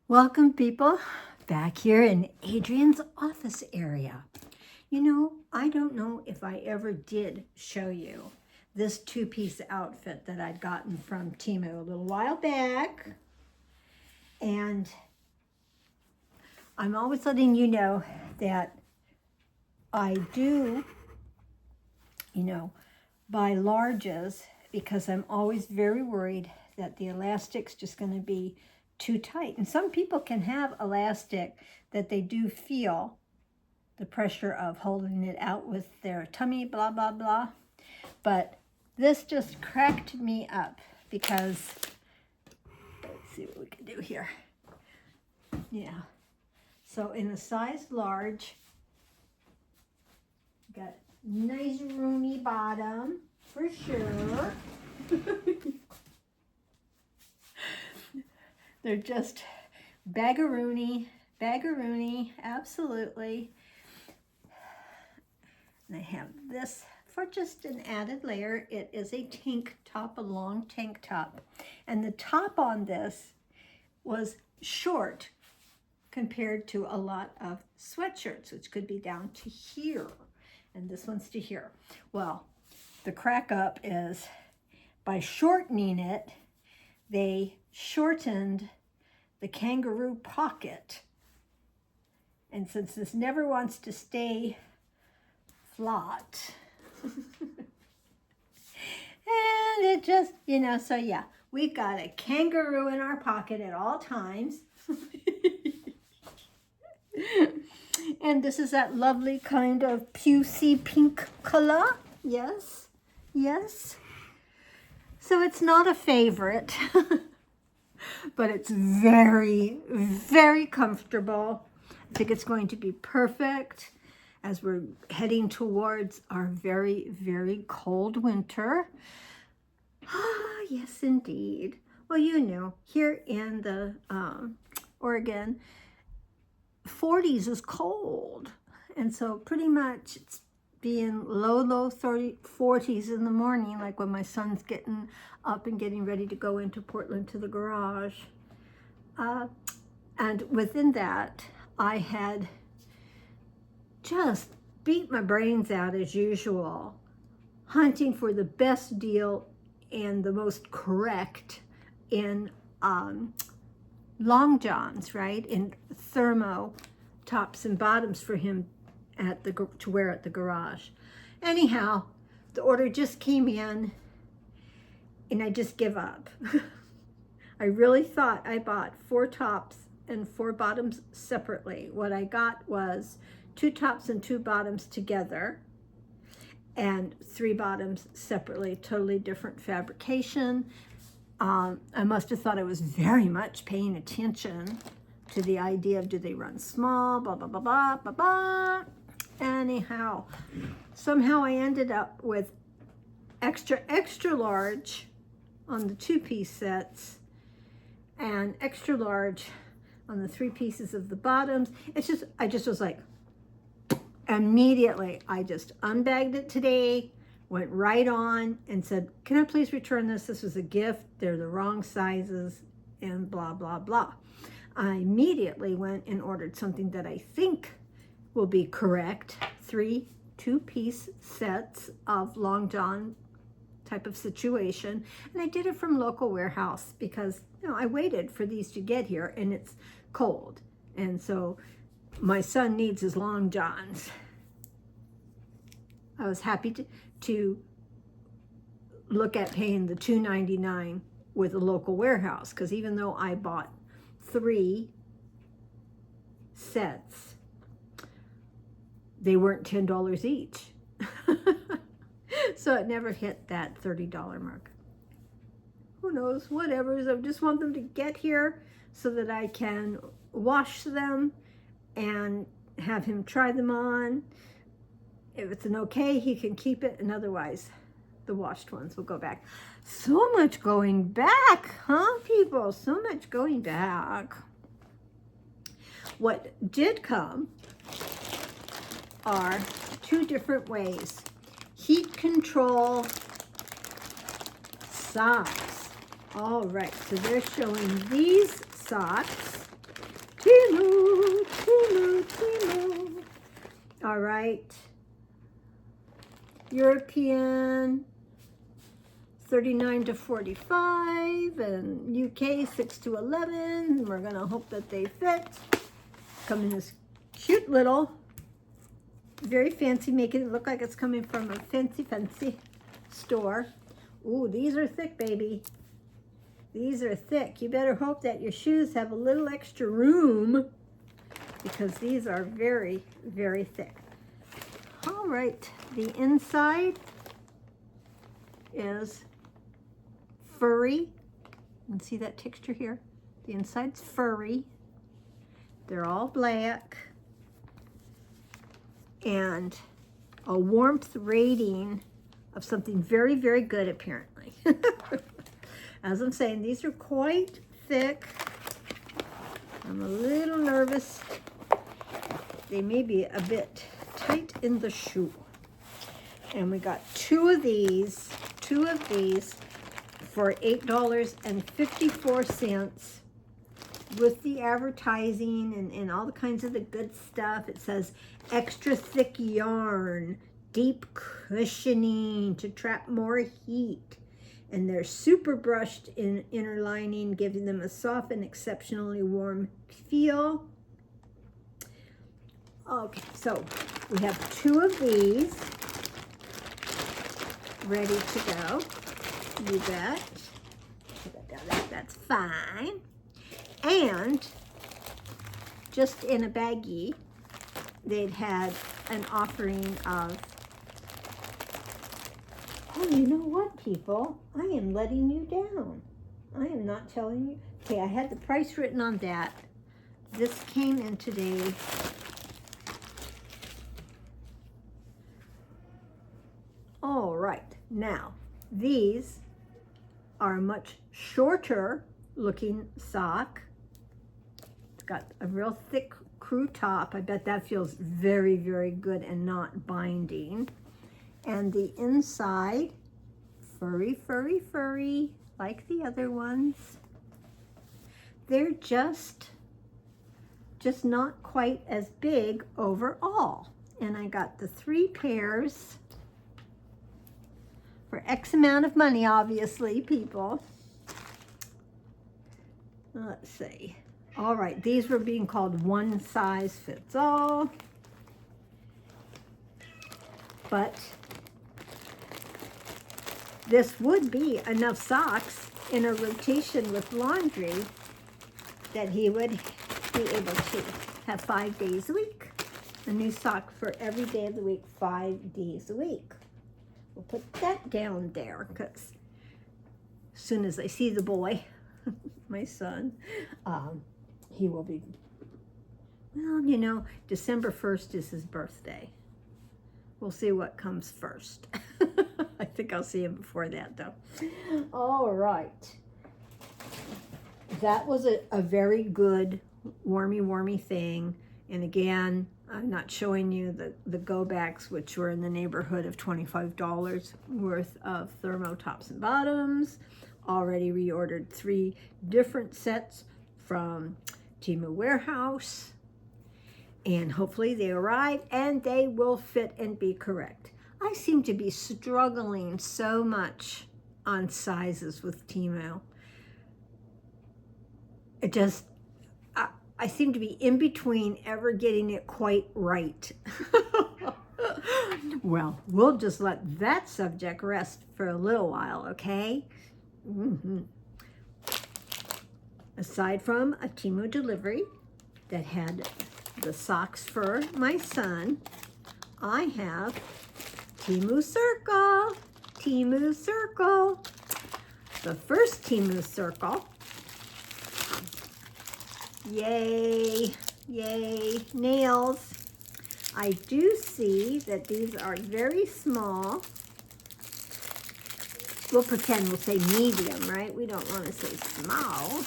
Welcome, people, back here in Adrian's office area. You know, I don't know if I ever did show you this two-piece outfit that I'd gotten from Temu a little while back. And I'm always letting you know that I do, buy larges because I'm always very worried that the elastic's just going to be too tight. And some people can have elastic that they do feel the pressure of holding it out with their tummy, blah, blah, blah. But this just cracked me up because, let's see what we can do here. Yeah. So in a size large, got nice roomy bottom for sure. They're just baggaroony, absolutely. And I have this for just an added layer. It is a tank top, a long tank top. And the top on this was short compared to a lot of sweatshirts, which could be down to here. And this one's to here. Well, the crack up is by shortening it, they shortened the kangaroo pocket. And since this never wants to stay flat, and it just, so yeah, we've got a kangaroo in our pocket at all times. And this is that lovely kind of pucey pink color. Yes, yes. So it's not a favorite, but it's very, very comfortable. I think it's going to be perfect as we're heading towards our very, very cold winter. Ah, yes, indeed. Well, here in the Oregon, 40s is cold. And so pretty much it's being low 40s in the morning, like when my son's getting up and getting ready to go into Portland to the garage. And within that, I had just beat my brains out as usual, hunting for the best deal and the most correct in long johns, right? In thermo tops and bottoms for him to wear at the garage. Anyhow, the order just came in and I just give up. I really thought I bought 4 tops and 4 bottoms separately. What I got was 2 tops and 2 bottoms together and 3 bottoms separately, totally different fabrication. I must have thought I was very much paying attention to the idea of, do they run small, blah, blah, blah, blah, blah, blah. Anyhow, somehow I ended up with extra large on the 2-piece sets and extra large on the 3 pieces of the bottoms. I just was like, immediately, I just unbagged it today, went right on and said, can I please return this? This was a gift. They're the wrong sizes and blah, blah, blah. I immediately went and ordered something that I think will be correct. 3 2-piece sets of long john type of situation. And I did it from local warehouse because, I waited for these to get here and it's cold. And so my son needs his long johns. I was happy to look at paying the $2.99 with a local warehouse, because even though I bought 3 sets, they weren't $10 each. So it never hit that $30 mark. Who knows, whatever. I just want them to get here so that I can wash them and have him try them on. If it's an okay, he can keep it, and otherwise the washed ones will go back. So much going back, huh, people? So much going back. What did come are 2 different ways. Heat control socks. All right, so they're showing these socks. Temu, Temu, Temu. All right. European, 39 to 45, and UK 6 to 11. We're gonna hope that they fit. Come in this cute little, very fancy, making it look like it's coming from a fancy store. Ooh, these are thick, baby. These are thick. You better hope that your shoes have a little extra room, because these are very, very thick. All right, the inside is furry. You can see that texture here. The inside's furry. They're all black. And a warmth rating of something very, very good, apparently. As I'm saying, these are quite thick. I'm a little nervous. They may be a bit tight in the shoe. And we got two of these for $8.54 with the advertising and all the kinds of the good stuff. It says extra thick yarn, deep cushioning to trap more heat. And they're super brushed in inner lining, giving them a soft and exceptionally warm feel. Okay, so we have two of these ready to go. You bet. That's fine. And just in a baggie, they'd had an offering of, oh, you know what, people? I am letting you down. I am not telling you. Okay, I had the price written on that. This came in today. All right, now these are a much shorter looking sock. It's got a real thick crew top. I bet that feels very, very good and not binding. And the inside, furry, furry, furry, like the other ones. They're just not quite as big overall. And I got the 3 pairs for X amount of money, obviously, people. Let's see. All right, these were being called one size fits all. But this would be enough socks in a rotation with laundry that he would be able to have 5 days a week. A new sock for every day of the week, 5 days a week. We'll put that down there, because as soon as I see the boy, my son, he will be, well, you know, December 1st is his birthday. We'll see what comes first. I think I'll see him before that, though. All right. That was a very good warmy thing. And again, I'm not showing you the go-backs, which were in the neighborhood of $25 worth of thermo tops and bottoms. Already reordered 3 different sets from Temu Warehouse. And hopefully they arrive and they will fit and be correct. I seem to be struggling so much on sizes with Temu. It just, I seem to be in between ever getting it quite right. Well, we'll just let that subject rest for a little while, okay? Aside from a Temu delivery that had the socks for my son, I have Temu Circle. Temu Circle. The first Temu Circle. Yay, yay, nails. I do see that these are very small. We'll pretend we'll say medium, right? We don't want to say small.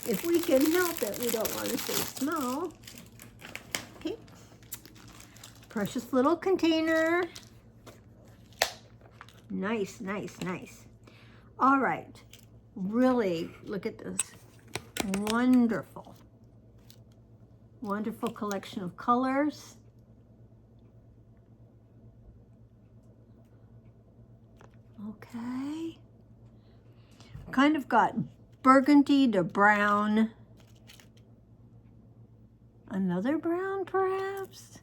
If we can help it, we don't want to say small. Okay. Precious little container. Nice, nice, nice. All right. Really, look at this. Wonderful. Wonderful collection of colors. Okay. Kind of got burgundy to brown. Another brown, perhaps?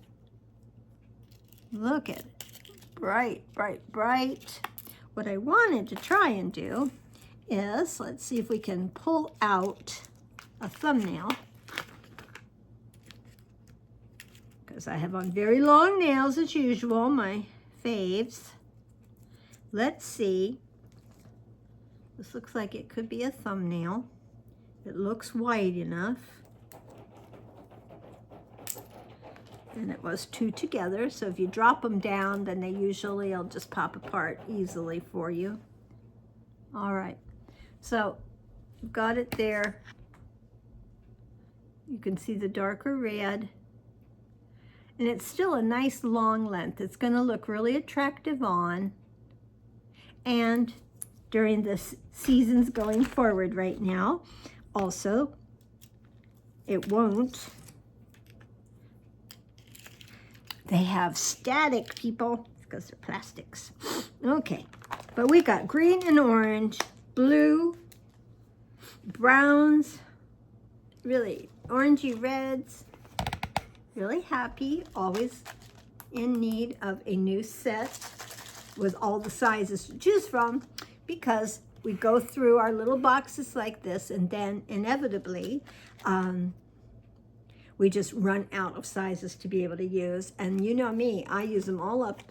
Look at it. Bright, bright, bright. What I wanted to try and do is, let's see if we can pull out a thumbnail, because I have on very long nails as usual, my faves. Let's see. This looks like it could be a thumbnail. It looks wide enough. And it was two together, so if you drop them down, then they usually will just pop apart easily for you. All right, so you've got it there. You can see the darker red. And it's still a nice long length. It's going to look really attractive on. And during the seasons going forward right now, also, it won't. They have static, people, because they're plastics. Okay, but we got green and orange, blue, browns, really orangey reds. Really happy, always in need of a new set with all the sizes to choose from, because we go through our little boxes like this, and then inevitably we just run out of sizes to be able to use. And you know me, I use them all up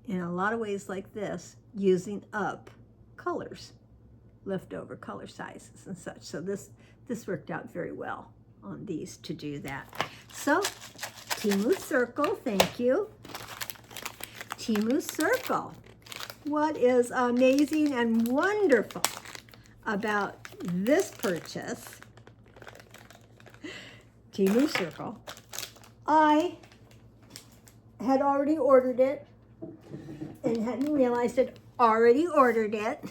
in a lot of ways like this, using up colors, leftover color sizes and such. So this worked out very well on these to do that. So Temu Circle, thank you. Temu Circle. What is amazing and wonderful about this purchase, Temu Circle, I had already ordered it and hadn't realized it, already ordered it.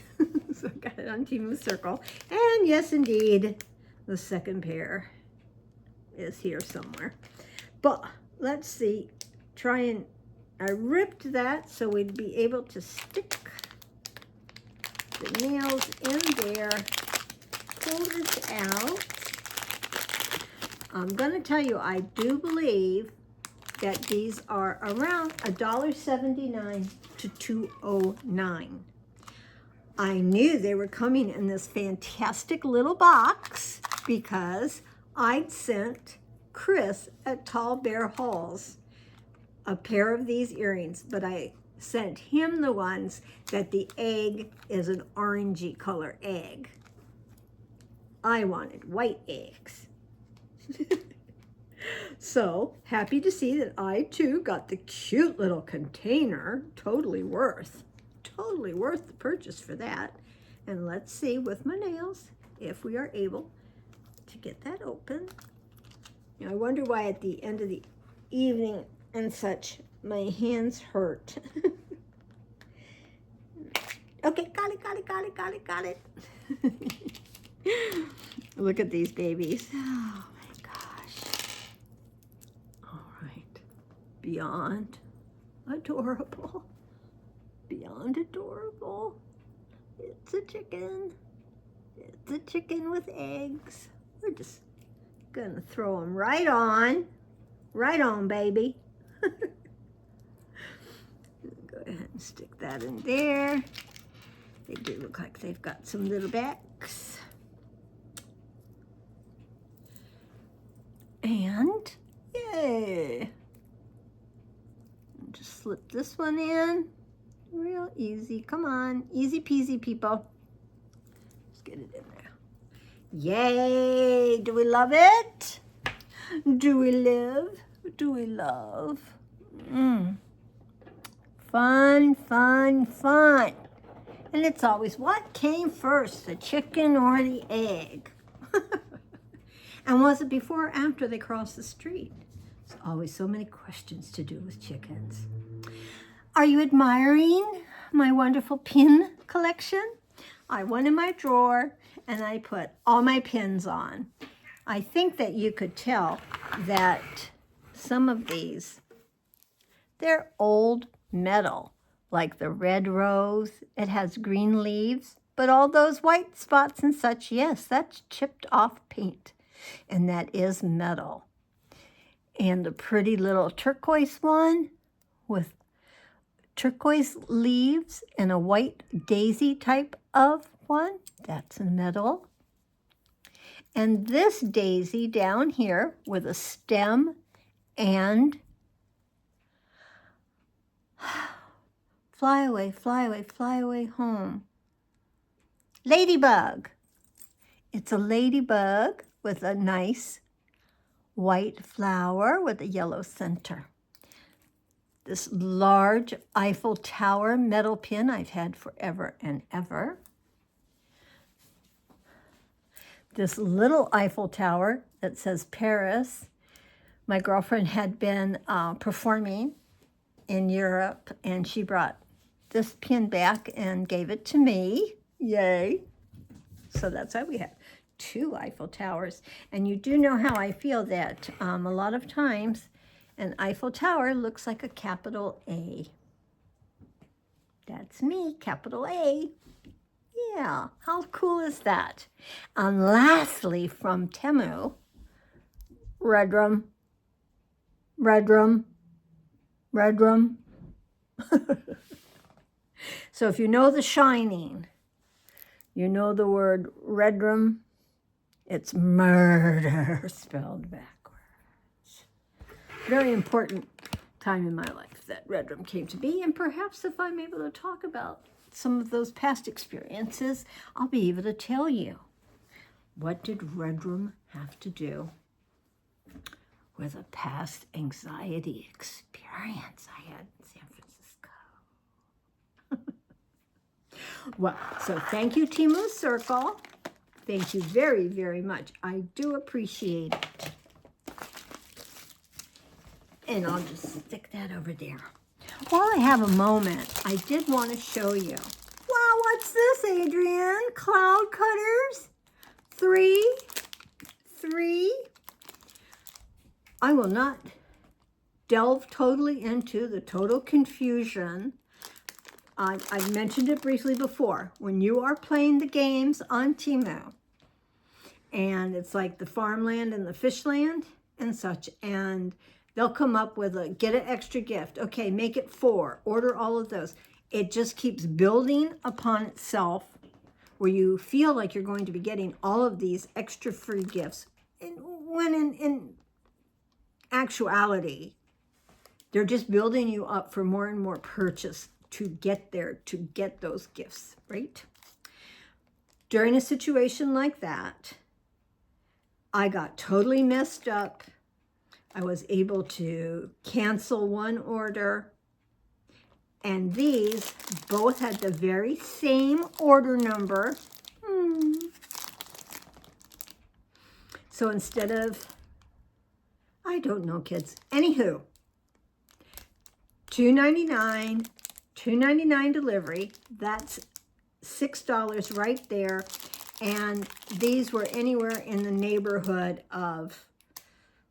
So I got it on Temu Circle. And yes, indeed, the second pair is here somewhere. But let's see, I ripped that so we'd be able to stick the nails in there, pull it out. I'm gonna tell you, I do believe that these are around $1.79 to $2.09. I knew they were coming in this fantastic little box because I'd sent Chris at Tall Bear Halls a pair of these earrings, but I sent him the ones that the egg is an orangey color egg. I wanted white eggs. So happy to see that I too got the cute little container. Totally worth the purchase for that. And let's see with my nails if we are able to get that open. I wonder why at the end of the evening and such my hands hurt. Okay, got it. Look at these babies. Oh my gosh. All right. Beyond adorable. Beyond adorable. It's a chicken. It's a chicken with eggs. We're just gonna throw them right on. Right on, baby. Go ahead and stick that in there. They do look like they've got some little backs. And yay! Just slip this one in. Real easy. Come on. Easy peasy, people. Let's get it in there. Yay! Do we love it? Do we live? Do we love? Fun, fun, fun. And it's always, what came first, the chicken or the egg? And was it before or after they crossed the street? There's always so many questions to do with chickens. Are you admiring my wonderful pin collection? I went in my drawer and I put all my pins on. I think that you could tell that some of these, they're old metal, like the red rose. It has green leaves, but all those white spots and such, yes, that's chipped off paint, and that is metal. And the pretty little turquoise one with turquoise leaves and a white daisy type of one, that's metal. And this daisy down here with a stem and fly away, fly away, fly away home. Ladybug. It's a ladybug with a nice white flower with a yellow center. This large Eiffel Tower metal pin I've had forever and ever. This little Eiffel Tower that says Paris. My girlfriend had been performing in Europe, and she brought this pin back and gave it to me. Yay. So that's why we have 2 Eiffel Towers. And you do know how I feel that a lot of times an Eiffel Tower looks like a capital A. That's me, capital A. Yeah, how cool is that? And lastly, from Temu, red rum. So if you know The Shining, you know the word red rum, it's murder spelled backwards. Very important time in my life that red rum came to be, and perhaps if I'm able to talk about some of those past experiences, I'll be able to tell you, what did red rum have to do with a past anxiety experience I had in San Francisco? Well, so thank you, Temu Circle. Thank you very, very much. I do appreciate it. And I'll just stick that over there. While I have a moment, I did want to show you. Wow, what's this, Adrian? Cloud cutters? 3. I will not delve totally into the total confusion. I've mentioned it briefly before. When you are playing the games on Temu, and it's like the farmland and the fishland and such, and they'll come up with a get an extra gift. Okay, make it 4. Order all of those. It just keeps building upon itself where you feel like you're going to be getting all of these extra free gifts. When in actuality, they're just building you up for more and more purchase to get there, to get those gifts, right? During a situation like that, I got totally messed up. I was able to cancel one order, and these both had the very same order number. So instead of, I don't know, kids. Anywho, $2.99 delivery. That's $6 right there. And these were anywhere in the neighborhood of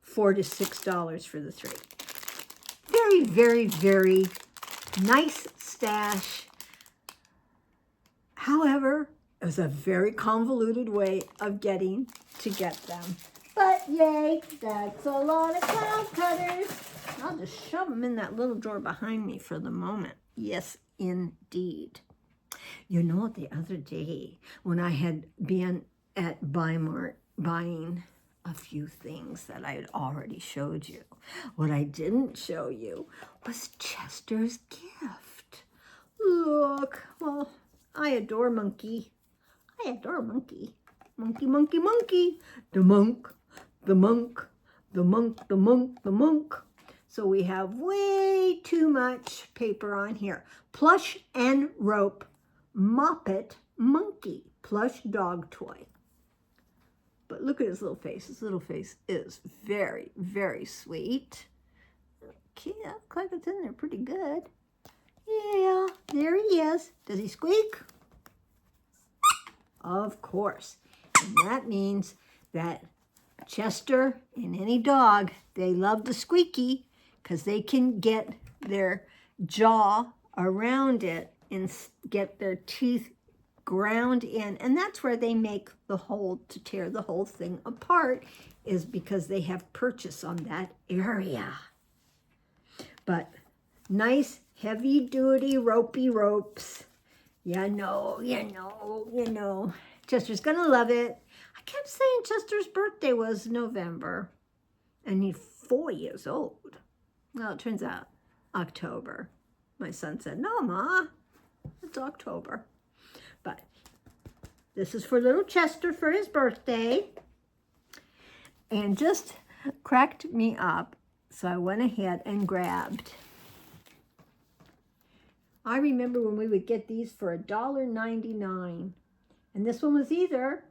$4 to $6 for the 3. Very, very, very nice stash. However, it was a very convoluted way of getting to get them. But yay, that's a lot of cloud cutters. I'll just shove them in that little drawer behind me for the moment. Yes, indeed. You know, the other day when I had been at Bimart buying a few things that I had already showed you, what I didn't show you was Chester's gift. Look, well, I adore Monkey. I adore Monkey. Monkey, monkey, monkey. The monk, the monk, the monk, the monk, the monk. So we have way too much paper on here. Plush and rope, Moppet Monkey, plush dog toy. But look at his little face. His little face is very, very sweet. Okay, looks like it's in there pretty good. Yeah, there he is. Does he squeak? Of course. And that means that Chester and any dog, they love the squeaky because they can get their jaw around it and get their teeth ground in. And that's where they make the hole to tear the whole thing apart, is because they have purchase on that area. But nice, heavy-duty, ropey ropes. You know. Chester's going to love it. I kept saying Chester's birthday was November, and he's 4 years old. Well, it turns out October. My son said, no, Ma, it's October. But this is for little Chester for his birthday. And just cracked me up, so I went ahead and grabbed. I remember when we would get these for $1.99. And this one was either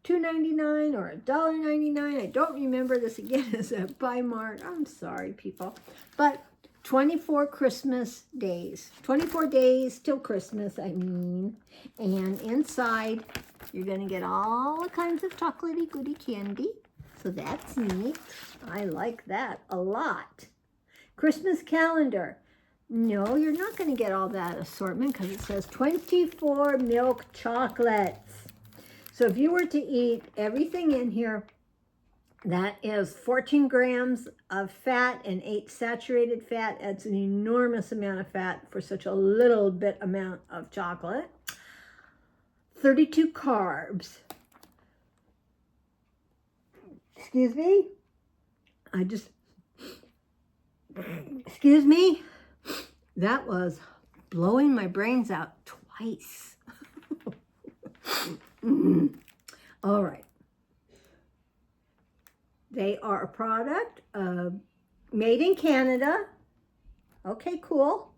$2.99 or $1.99. I don't remember. This again is a by mark. I'm sorry, people. But 24 Christmas days. 24 days till Christmas, I mean. And inside, you're going to get all kinds of chocolatey goody candy. So that's neat. I like that a lot. Christmas calendar. No, you're not going to get all that assortment because it says 24 milk chocolates. So if you were to eat everything in here, that is 14 grams of fat and 8 saturated fat. That's an enormous amount of fat for such a little bit amount of chocolate. 32 carbs. Excuse me? Excuse me? That was blowing my brains out twice. All right. They are a product made in Canada. Okay, cool.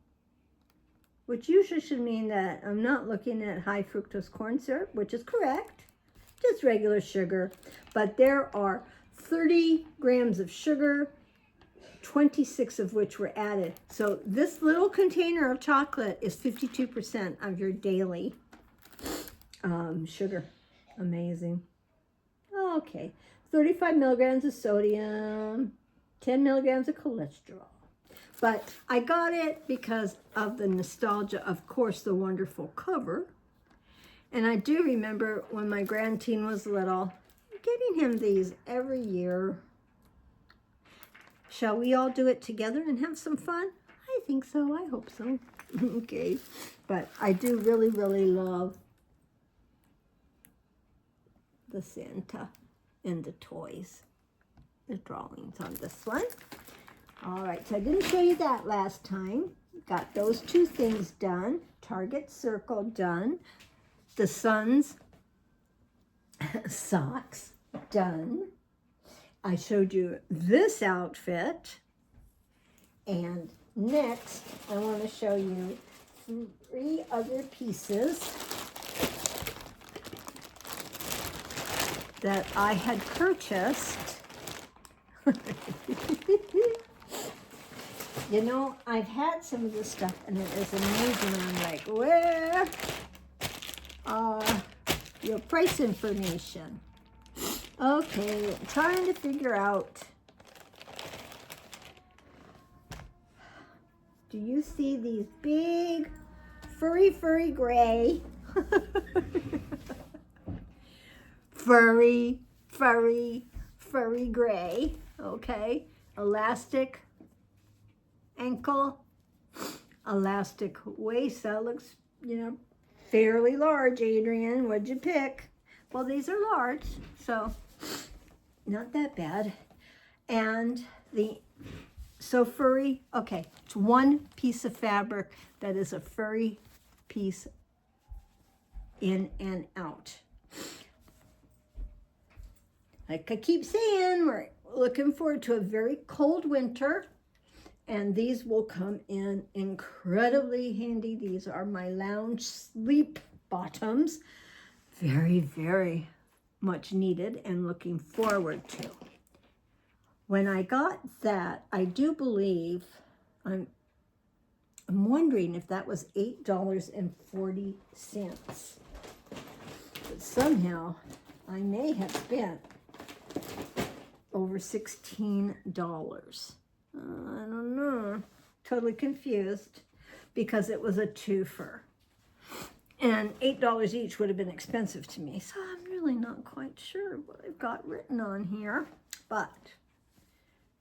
Which usually should mean that I'm not looking at high fructose corn syrup, which is correct. Just regular sugar. But there are 30 grams of sugar, 26 of which were added. So this little container of chocolate is 52% of your daily sugar. Amazing. Okay. 35 milligrams of sodium, 10 milligrams of cholesterol. But I got it because of the nostalgia, of course, the wonderful cover. And I do remember when my grandteen was little, getting him these every year. Shall we all do it together and have some fun? I think so. I hope so. Okay. But I do really, really love the Santa and the toys, the drawings on this one. All right, so I didn't show you that last time. Got those two things done. Target circle done. The son's socks done. I showed you this outfit. And next, I want to show you 3 other pieces that I had purchased. You know, I've had some of this stuff and it is amazing. I'm like, where are your price information? Okay, I'm trying to figure out. Do you see these big furry gray? furry gray, okay? Elastic ankle, elastic waist. That looks, you know, fairly large. Adrian, what'd you pick? Well, these are large, so not that bad. And so furry, okay, it's one piece of fabric that is a furry piece in and out. Like I keep saying, we're looking forward to a very cold winter, and these will come in incredibly handy. These are my lounge sleep bottoms. Very, very much needed and looking forward to. When I got that, I do believe, I'm wondering if that was $8.40. But somehow I may have spent over $16. I don't know. Totally confused because it was a twofer. And $8 each would have been expensive to me. So I'm really not quite sure what I've got written on here. But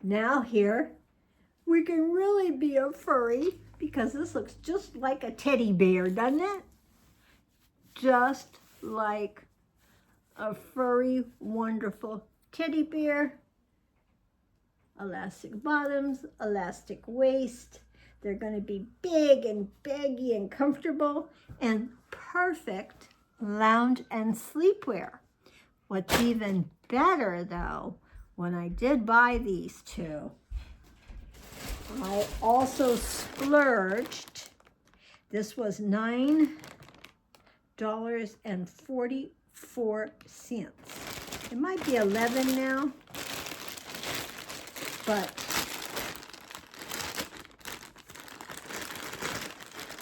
now here, we can really be a furry because this looks just like a teddy bear, doesn't it? Just like a furry, wonderful teddy bear. Elastic bottoms, elastic waist. They're going to be big and baggy and comfortable and perfect lounge and sleepwear. What's even better though, when I did buy these two, I also splurged. This was $9.44. It might be 11 now, but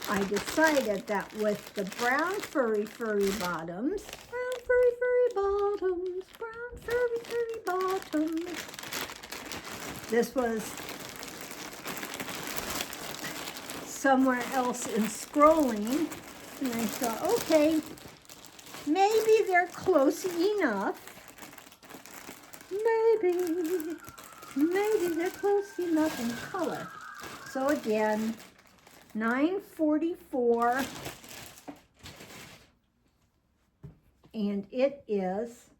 I decided that with the brown furry bottoms, this was somewhere else in scrolling, and I thought, okay, maybe they're close enough. Maybe they're close enough in color. So again, $9.44, and it is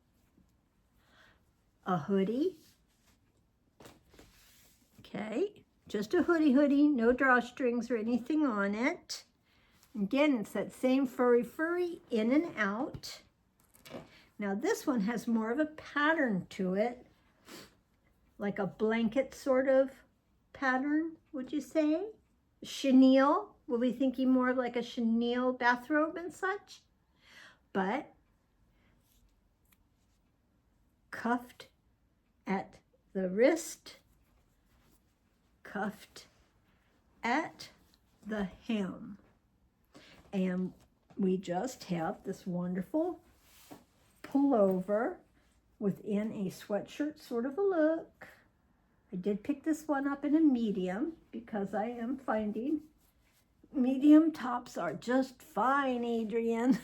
a hoodie. Okay, just a hoodie, no drawstrings or anything on it. Again, it's that same furry in and out. Now this one has more of a pattern to it, like a blanket sort of pattern, would you say? Chenille, we'll be thinking more of like a chenille bathrobe and such, but cuffed at the wrist, cuffed at the hem. And we just have this wonderful pullover within a sweatshirt sort of a look. I did pick this one up in a medium because I am finding medium tops are just fine, Adrian.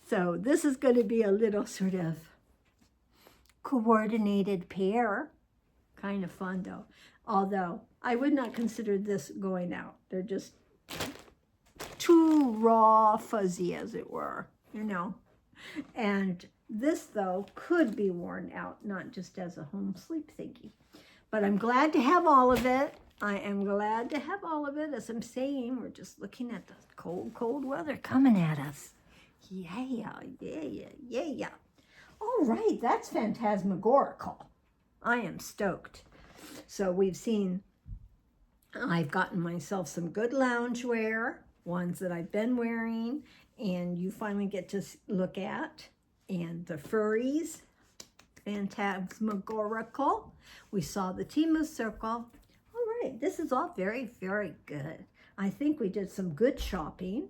So this is going to be a little sort of coordinated pair. Kind of fun though. Although I would not consider this going out. They're just too raw, fuzzy as it were, you know. And this, though, could be worn out, not just as a home sleep thingy. But I'm glad to have all of it. I am glad to have all of it. As I'm saying, we're just looking at the cold, cold weather coming at us. Yeah. All right, that's phantasmagorical. I am stoked. So we've seen, I've gotten myself some good loungewear, ones that I've been wearing, and you finally get to look at. And the furries, phantasmagorical. We saw the Temu Circle. All right, this is all very, very good. I think we did some good shopping,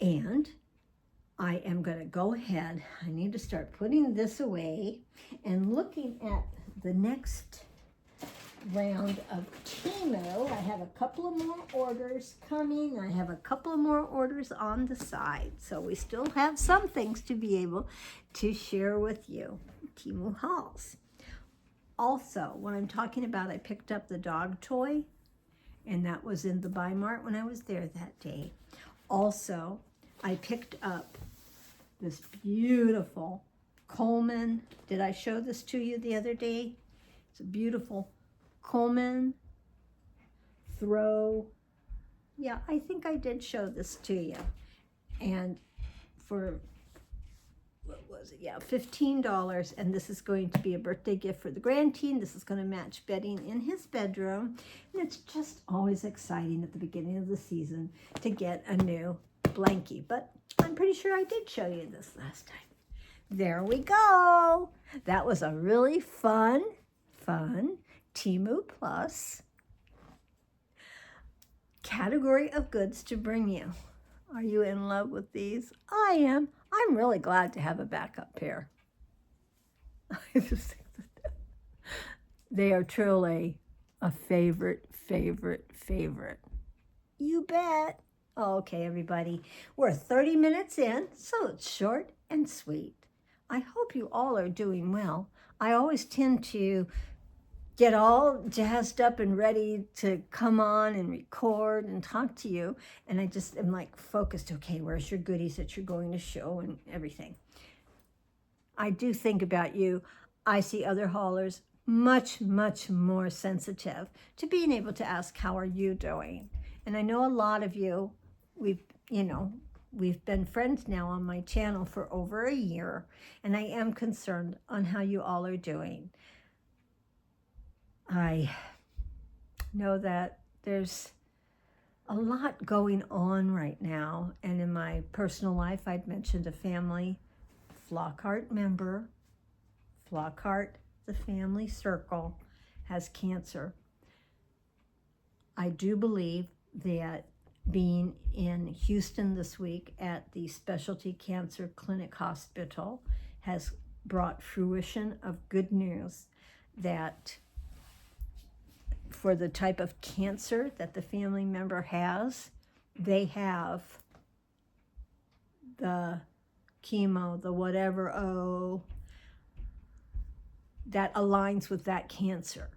and I am going to go ahead. I need to start putting this away and looking at the next round of Temu. I have a couple of more orders coming. I have a couple of more orders on the side. So we still have some things to be able to share with you. Temu hauls. Also, when I'm talking about, I picked up the dog toy, and that was in the Buy Mart when I was there that day. Also, I picked up this beautiful Coleman. Did I show this to you the other day? It's a beautiful Coleman throw. Yeah, I think I did show this to you. And for, what was it? Yeah, $15. And this is going to be a birthday gift for the grand teen. This is going to match bedding in his bedroom. And it's just always exciting at the beginning of the season to get a new blankie. But I'm pretty sure I did show you this last time. There we go. That was a really fun Temu Plus category of goods to bring you. Are you in love with these? I am. I'm really glad to have a backup pair. I just think that They are truly a favorite, favorite, favorite. You bet. Okay, everybody. We're 30 minutes in, so it's short and sweet. I hope you all are doing well. I always tend to get all jazzed up and ready to come on and record and talk to you. And I just am like focused, okay, where's your goodies that you're going to show and everything. I do think about you. I see other haulers much, much more sensitive to being able to ask, how are you doing? And I know a lot of you, we've been friends now on my channel for over a year, and I am concerned on how you all are doing. I know that there's a lot going on right now, and in my personal life, I'd mentioned a family Flockhart member. Flockhart, the family circle, has cancer. I do believe that being in Houston this week at the Specialty Cancer Clinic Hospital has brought fruition of good news that for the type of cancer that the family member has, they have the chemo, the whatever, that aligns with that cancer.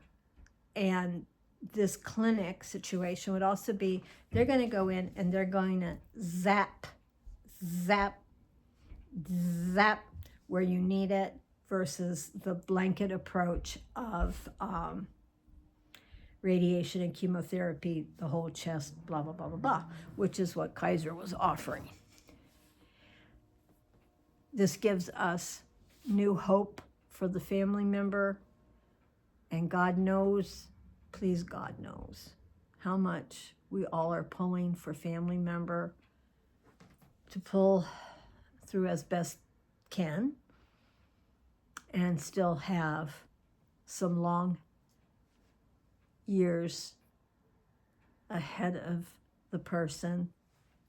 And this clinic situation would also be, they're going to go in and they're going to zap where you need it versus the blanket approach of radiation and chemotherapy, the whole chest, blah, blah, blah, blah, blah, which is what Kaiser was offering. This gives us new hope for the family member, and God knows, please God knows, how much we all are pulling for family member to pull through as best can and still have some long years ahead of the person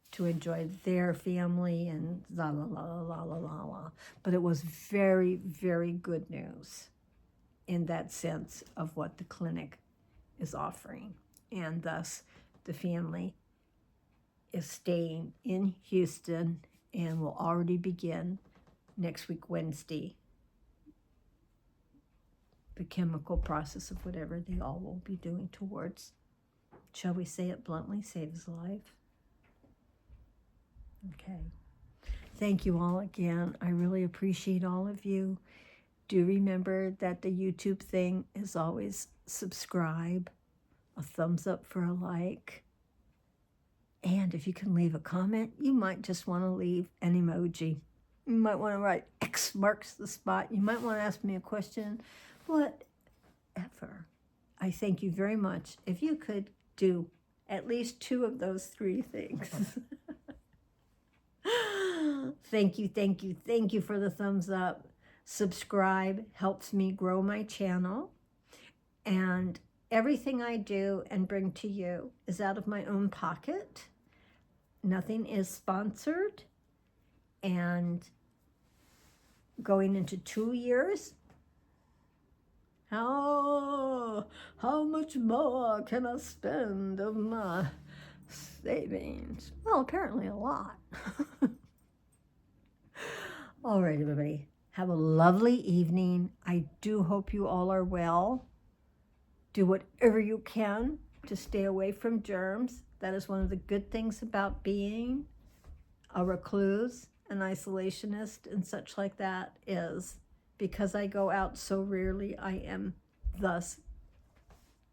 to enjoy their family and la la la la la la la. But it was very, very good news in that sense of what the clinic is offering. And thus the family is staying in Houston and will already begin next week, Wednesday, the chemical process of whatever they all will be doing towards, shall we say it bluntly, save his life. Okay. Thank you all again. I really appreciate all of you. Do remember that the YouTube thing is always subscribe, a thumbs up for a like, and if you can leave a comment, you might just want to leave an emoji. You might want to write X marks the spot. You might want to ask me a question. Whatever. I thank you very much. If you could do at least 2 of those 3 things. Thank you, thank you, thank you for the thumbs up. Subscribe helps me grow my channel. And everything I do and bring to you is out of my own pocket. Nothing is sponsored. And going into 2 years, how much more can I spend of my savings? Well, apparently a lot. All right, everybody. Have a lovely evening. I do hope you all are well. Do whatever you can to stay away from germs. That is one of the good things about being a recluse, an isolationist, and such like that, is because I go out so rarely, I am thus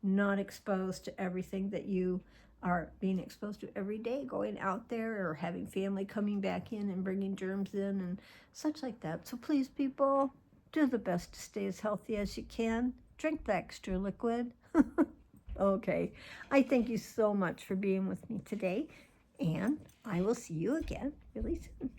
not exposed to everything that you are being exposed to every day, going out there or having family coming back in and bringing germs in and such like that. So please, people, do the best to stay as healthy as you can. Drink the extra liquid. Okay. I thank you so much for being with me today, and I will see you again really soon.